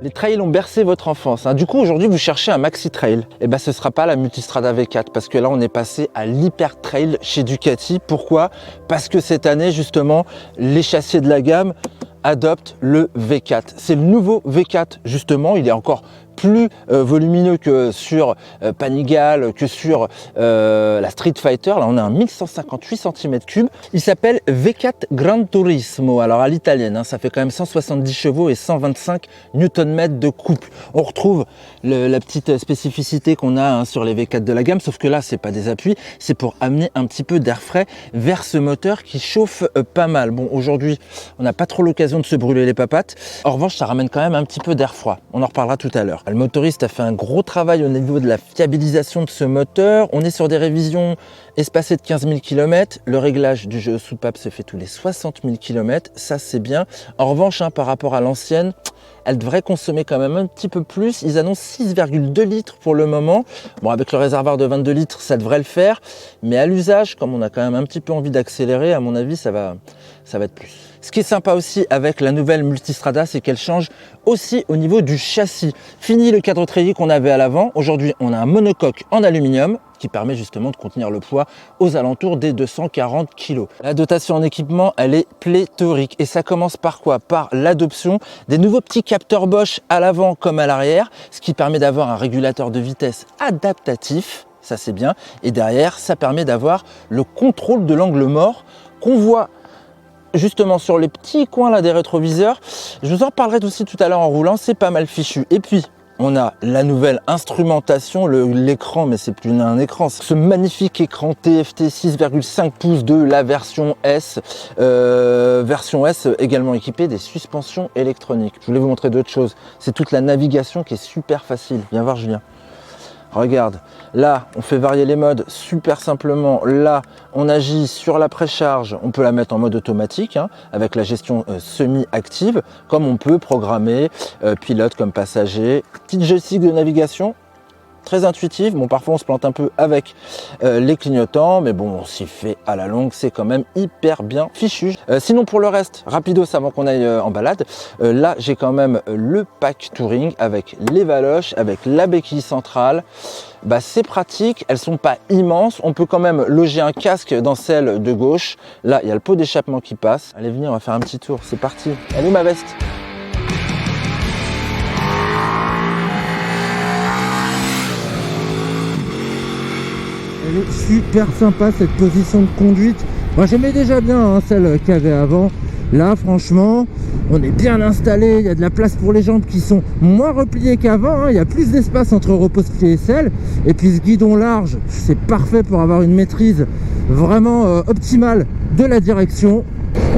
Les trails ont bercé votre enfance. Du coup, aujourd'hui, vous cherchez un maxi trail. Et ben, ce ne sera pas la Multistrada V4 parce que là, on est passé à l'hyper trail chez Ducati. Pourquoi? Parce que cette année, justement, les châssiers de la gamme adoptent le V4. C'est le nouveau V4, justement. Il est encore plus volumineux que sur Panigale, que sur la Street Fighter. Là, on a un 1158 cm3. Il s'appelle V4 Gran Turismo. Alors, à l'italienne, ça fait quand même 170 chevaux et 125 Nm de couple. On retrouve la petite spécificité qu'on a sur les V4 de la gamme, sauf que là, c'est pas des appuis, c'est pour amener un petit peu d'air frais vers ce moteur qui chauffe pas mal. Bon, aujourd'hui, on n'a pas trop l'occasion de se brûler les papates. En revanche, ça ramène quand même un petit peu d'air froid. On en reparlera tout à l'heure. Le motoriste a fait un gros travail au niveau de la fiabilisation de ce moteur. On est sur des révisions espacées de 15 000 km. Le réglage du jeu soupape se fait tous les 60 000 km. Ça, c'est bien. En revanche, par rapport à l'ancienne, elle devrait consommer quand même un petit peu plus. Ils annoncent 6,2 litres pour le moment. Bon, avec le réservoir de 22 litres, ça devrait le faire. Mais à l'usage, comme on a quand même un petit peu envie d'accélérer, à mon avis, ça va être plus. Ce qui est sympa aussi avec la nouvelle Multistrada, c'est qu'elle change aussi au niveau du châssis. Fini le cadre treillis qu'on avait à l'avant. Aujourd'hui, on a un monocoque en aluminium qui permet justement de contenir le poids aux alentours des 240 kg. La dotation en équipement, elle est pléthorique. Et ça commence par quoi? Par l'adoption des nouveaux petits capteurs Bosch à l'avant comme à l'arrière, ce qui permet d'avoir un régulateur de vitesse adaptatif. Ça, c'est bien. Et derrière, ça permet d'avoir le contrôle de l'angle mort qu'on voit justement sur les petits coins là des rétroviseurs. Je vous en parlerai aussi tout à l'heure en roulant, c'est pas mal fichu. Et puis on a la nouvelle instrumentation, l'écran, mais c'est plus un écran, ce magnifique écran TFT 6,5 pouces de la version S. Version S également équipée des suspensions électroniques. Je voulais vous montrer d'autres choses. C'est toute la navigation qui est super facile. Viens voir Julien. Regarde, là, on fait varier les modes super simplement. Là, on agit sur la précharge. On peut la mettre en mode automatique avec la gestion semi-active, comme on peut programmer pilote comme passager. Petite joystick de navigation. Très intuitive. Bon, parfois on se plante un peu avec les clignotants, mais bon, on s'y fait à la longue, c'est quand même hyper bien fichu. Sinon, pour le reste, rapidos avant qu'on aille en balade, là j'ai quand même le pack touring avec les valoches, avec la béquille centrale. C'est pratique, elles sont pas immenses, on peut quand même loger un casque dans celle de gauche. Là, il y a le pot d'échappement qui passe. Allez, venez, on va faire un petit tour, c'est parti. Elle est où ma veste? Elle est super sympa cette position de conduite. Moi j'aimais déjà bien celle qu'il y avait avant. Là franchement on est bien installé, il y a de la place pour les jambes qui sont moins repliées qu'avant. Il y a plus d'espace entre repose-pied et selle. Et puis ce guidon large, c'est parfait pour avoir une maîtrise vraiment optimale de la direction.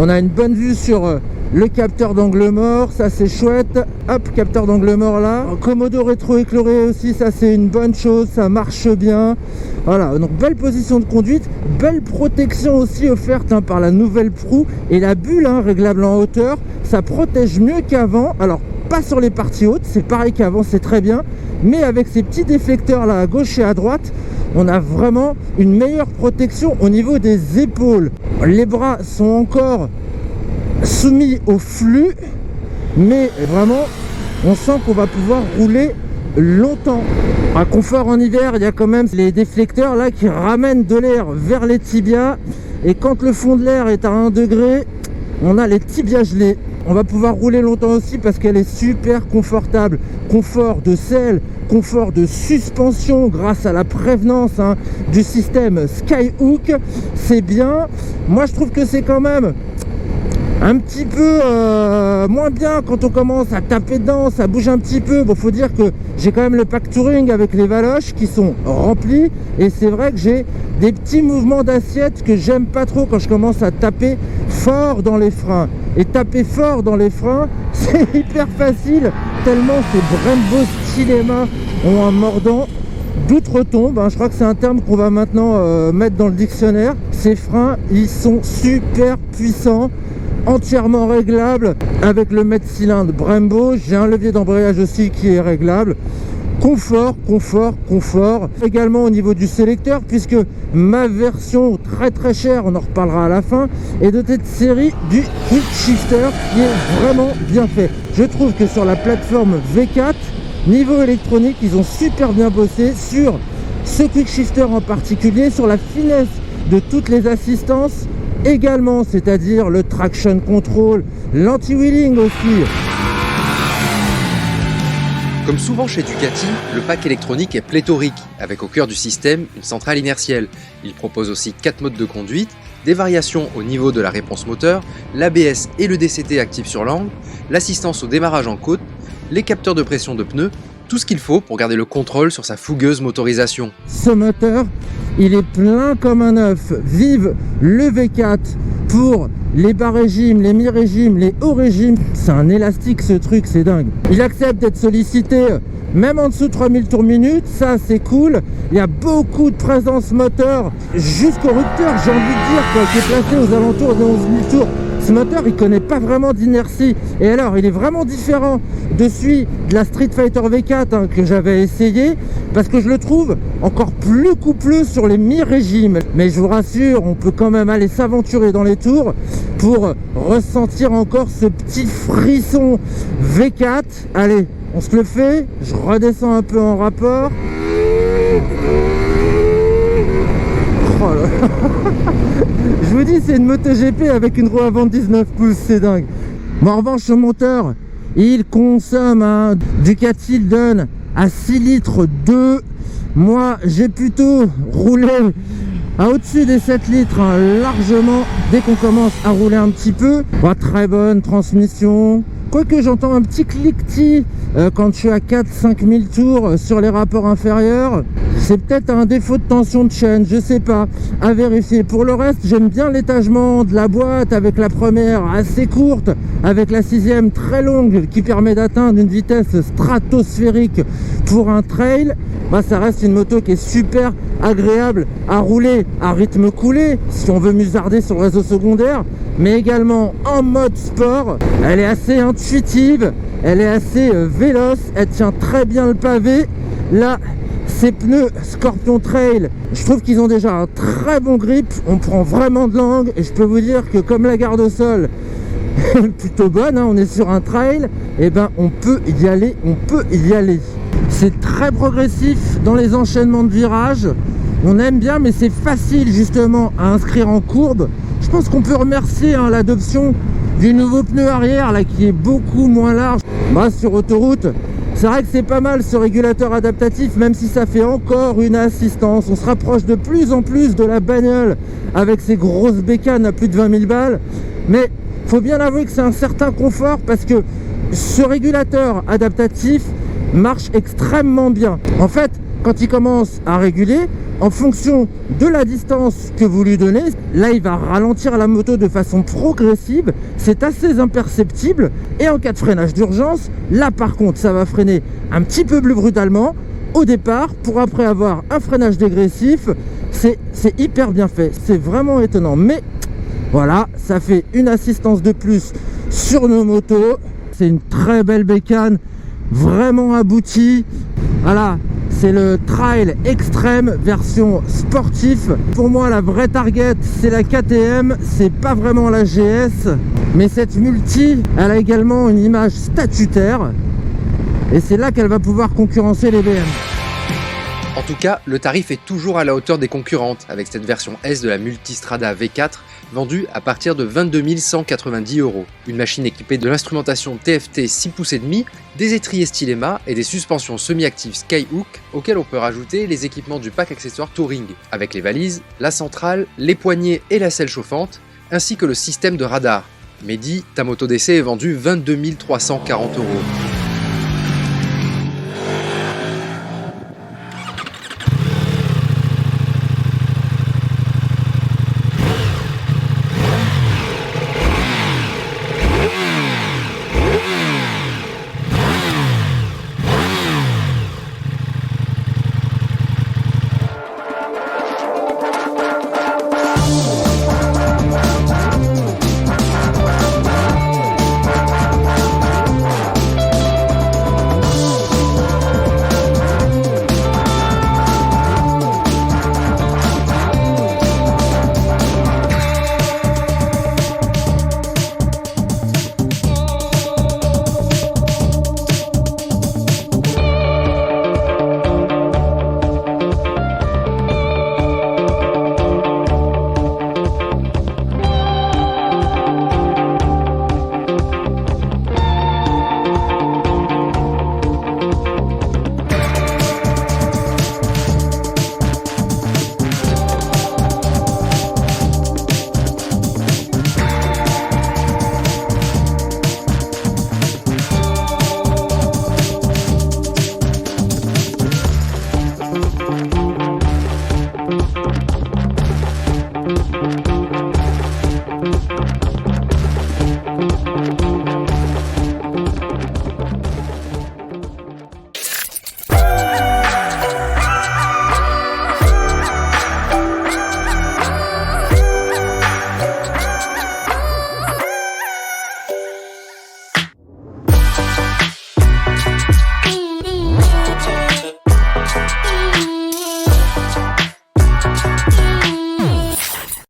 On a une bonne vue sur le capteur d'angle mort, ça c'est chouette. Hop, capteur d'angle mort là. Commodo rétro-éclairé aussi, ça c'est une bonne chose, ça marche bien. Voilà, donc belle position de conduite, belle protection aussi offerte par la nouvelle proue. Et la bulle réglable en hauteur, ça protège mieux qu'avant. Alors pas sur les parties hautes, c'est pareil qu'avant, c'est très bien. Mais avec ces petits déflecteurs là à gauche et à droite, on a vraiment une meilleure protection au niveau des épaules. Les bras sont encore soumis au flux, mais vraiment on sent qu'on va pouvoir rouler longtemps. À confort en hiver, il y a quand même les déflecteurs là qui ramènent de l'air vers les tibias, et quand le fond de l'air est à 1 degré, on a les tibias gelés. On va pouvoir rouler longtemps aussi parce qu'elle est super confortable. Confort de selle, confort de suspension grâce à la prévenance du système Skyhook, c'est bien. Moi je trouve que c'est quand même un petit peu moins bien quand on commence à taper dedans, ça bouge un petit peu. Bon, faut dire que j'ai quand même le pack touring avec les valoches qui sont remplis, et c'est vrai que j'ai des petits mouvements d'assiette que j'aime pas trop quand je commence à taper fort dans les freins. Et taper fort dans les freins, c'est hyper facile tellement ces Brembo Stylema ont un mordant d'outre-tombe. Je crois que c'est un terme qu'on va maintenant mettre dans le dictionnaire. Ces freins, ils sont super puissants, entièrement réglable avec le mètre cylindre Brembo. J'ai un levier d'embrayage aussi qui est réglable. Confort, confort, confort. Également au niveau du sélecteur, puisque ma version très chère, on en reparlera à la fin, est dotée de série du Quick Shifter qui est vraiment bien fait. Je trouve que sur la plateforme V4, niveau électronique, ils ont super bien bossé sur ce Quick Shifter en particulier, sur la finesse de toutes les assistances également, c'est-à-dire le traction control, l'anti-wheeling aussi. Comme souvent chez Ducati, le pack électronique est pléthorique, avec au cœur du système une centrale inertielle. Il propose aussi 4 modes de conduite, des variations au niveau de la réponse moteur, l'ABS et le DCT actifs sur l'angle, l'assistance au démarrage en côte, les capteurs de pression de pneus, tout ce qu'il faut pour garder le contrôle sur sa fougueuse motorisation. Ce moteur, il est plein comme un œuf. Vive le V4 pour les bas régimes, les mi-régimes, les hauts régimes. C'est un élastique ce truc, c'est dingue. Il accepte d'être sollicité même en dessous de 3000 tours minute, ça c'est cool. Il y a beaucoup de présence moteur jusqu'au rupteur, j'ai envie de dire, quoi, qui est placé aux alentours de 11 000 tours. Ce moteur, il connaît pas vraiment d'inertie. Et alors, il est vraiment différent de celui de la Street Fighter V4 que j'avais essayé, parce que je le trouve encore plus coupleux sur les mi-régimes. Mais je vous rassure, on peut quand même aller s'aventurer dans les tours pour ressentir encore ce petit frisson V4. Allez, on se le fait. Je redescends un peu en rapport. Oh là. Je vous dis, c'est une MotoGP avec une roue avant de 19 pouces, c'est dingue. Mais en revanche, ce moteur, il consomme un Ducati le donne à 6 litres 2. Moi, j'ai plutôt roulé à au-dessus des 7 litres, largement, dès qu'on commence à rouler un petit peu. Bah, très bonne transmission. Quoique j'entends un petit cliquetis quand je suis à 4-5 000 tours sur les rapports inférieurs. C'est peut-être un défaut de tension de chaîne, je sais pas, à vérifier. Pour le reste, j'aime bien l'étagement de la boîte avec la première assez courte, avec la 6e très longue qui permet d'atteindre une vitesse stratosphérique pour un trail. Bah, ça reste une moto qui est super agréable à rouler à rythme coulé si on veut musarder sur le réseau secondaire, mais également en mode sport. Elle est assez intuitive, elle est assez véloce, elle tient très bien le pavé. Là, ces pneus Scorpion Trail, je trouve qu'ils ont déjà un très bon grip, on prend vraiment de l'angle, et je peux vous dire que comme la garde au sol est plutôt bonne, on est sur un trail, et ben on peut y aller, C'est très progressif dans les enchaînements de virages, on aime bien, mais c'est facile justement à inscrire en courbe. Je pense qu'on peut remercier l'adoption du nouveau pneu arrière là, qui est beaucoup moins large. Bah, sur autoroute, c'est vrai que c'est pas mal ce régulateur adaptatif, même si ça fait encore une assistance. On se rapproche de plus en plus de la bagnole avec ces grosses bécanes à plus de 20 000 balles. Mais faut bien avouer que c'est un certain confort parce que ce régulateur adaptatif marche extrêmement bien. En fait, quand il commence à réguler, en fonction de la distance que vous lui donnez, là il va ralentir la moto de façon progressive, c'est assez imperceptible, et en cas de freinage d'urgence, là par contre ça va freiner un petit peu plus brutalement au départ, pour après avoir un freinage dégressif. C'est hyper bien fait, c'est vraiment étonnant, mais voilà, ça fait une assistance de plus sur nos motos. C'est une très belle bécane, vraiment aboutie. Voilà, c'est le Trail Extreme version sportif. Pour moi, la vraie target, c'est la KTM, c'est pas vraiment la GS. Mais cette multi, elle a également une image statutaire. Et c'est là qu'elle va pouvoir concurrencer les BM. En tout cas, le tarif est toujours à la hauteur des concurrentes, avec cette version S de la Multistrada V4 vendue à partir de 22 190 €. Une machine équipée de l'instrumentation TFT 6 pouces et demi, des étriers Stylema et des suspensions semi-actives Skyhook, auxquelles on peut rajouter les équipements du pack accessoire Touring, avec les valises, la centrale, les poignées et la selle chauffante, ainsi que le système de radar. Mehdi, ta moto d'essai est vendue 22 340 €.